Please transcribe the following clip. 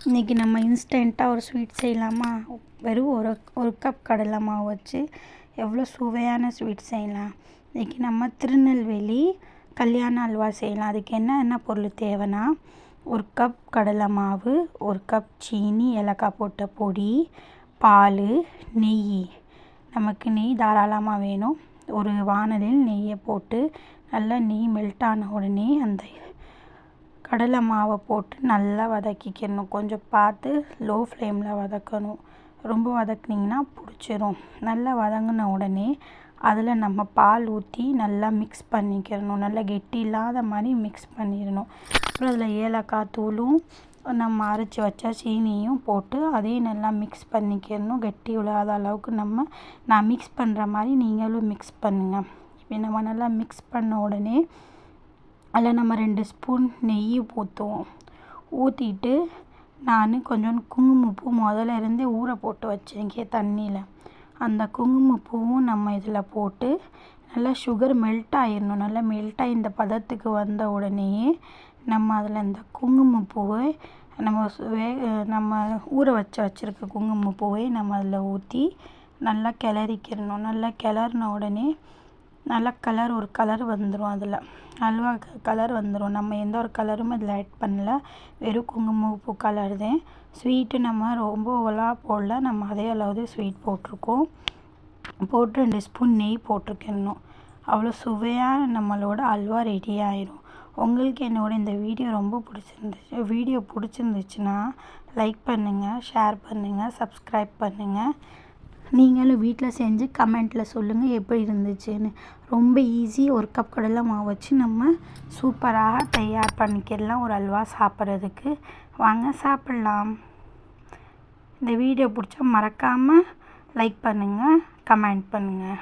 இன்றைக்கி நம்ம இன்ஸ்டண்ட்டாக ஒரு ஸ்வீட் செய்யலாமா? வெறும் ஒரு கப் கடலை மாவு வச்சு எவ்வளோ சுவையான ஸ்வீட் செய்யலாம். இன்றைக்கி நம்ம திருநெல்வேலி கல்யாண அல்வா செய்யலாம். அதுக்கு என்ன பொருள் தேவைன்னா, ஒரு கப் கடலை மாவு, ஒரு கப் சீனி, ஏலக்காய் போட்ட பொடி, பால், நெய். நமக்கு நெய் தாராளமாக வேணும். ஒரு வாணலியில் நெய்யை போட்டு நல்லா நெய் மெல்ட் ஆன உடனே அந்த கடலை மாவை போட்டு நல்லா வதக்கிக்கணும். கொஞ்சம் பார்த்து லோ ஃப்ளேமில் வதக்கணும். ரொம்ப வதக்குனிங்கன்னா பிடிச்சிரும். நல்லா வதங்கின உடனே அதில் நம்ம பால் ஊற்றி நல்லா மிக்ஸ் பண்ணிக்கிறணும். நல்லா கெட்டி இல்லாத மாதிரி மிக்ஸ் பண்ணிடணும். அப்புறம் அதில் ஏலக்காய் தூளும் நம்ம அரைச்சி வச்ச சீனியும் போட்டு அதையும் நல்லா மிக்ஸ் பண்ணிக்கிறணும். கெட்டி விழாத அளவுக்கு நான் மிக்ஸ் பண்ணுற மாதிரி நீங்களும் மிக்ஸ் பண்ணுங்கள். இப்போ நம்ம நல்லா மிக்ஸ் பண்ண உடனே அதில் நம்ம 2 ஸ்பூன் நெய் ஊற்றுவோம். ஊற்றிட்டு நான் கொஞ்சோண்டு குங்குமப்பூ முதல்ல இருந்தே ஊற போட்டு வச்சுருக்கேன் தண்ணியில். அந்த குங்குமப்பூவும் நம்ம இதில் போட்டு நல்லா சுகர் மெல்ட் ஆகிடணும். நல்லா மெல்ட் ஆகி இந்த பதத்துக்கு வந்த உடனேயே நம்ம அதில் இந்த குங்குமப்பூவை நம்ம ஊற வச்சுருக்க குங்குமப்பூவை நம்ம அதில் ஊற்றி நல்லா கிளறிக்கிறணும். நல்லா கிளறின உடனே நல்லா ஒரு கலர் வந்துடும். அதில் அல்வா கலர் வந்துடும். நம்ம எந்த ஒரு கலரும் அதில் ஆட் பண்ணல. வெறும் குங்குமப்பூ கலர் தான். ஸ்வீட்டு நம்ம ரொம்பலாம் போடல. நம்ம அதே அளவு ஸ்வீட் போட்டிருக்கோம். போட்டு 2 ஸ்பூன் நெய் போட்டிருக்கணும். அவ்வளோ சுவையாக நம்மளோட அல்வா ரெடி ஆயிடும். உங்களுக்கு என்னோட இந்த வீடியோ பிடிச்சிருந்துச்சுன்னா லைக் பண்ணுங்கள், ஷேர் பண்ணுங்கள், சப்ஸ்கிரைப் பண்ணுங்கள். நீங்களும் வீட்டில் செஞ்சு கமெண்ட்டில் சொல்லுங்கள் எப்படி இருந்துச்சுன்னு. ரொம்ப ஈஸி. ஒரு கப் கடலை மாவு வச்சு நம்ம சூப்பராக தயார் பண்ணிக்கிடலாம் ஒரு அல்வா சாப்பிட்றதுக்கு. வாங்க சாப்பிட்லாம். இந்த வீடியோ பிடிச்சா மறக்காமல் லைக் பண்ணுங்கள், கமெண்ட் பண்ணுங்கள்.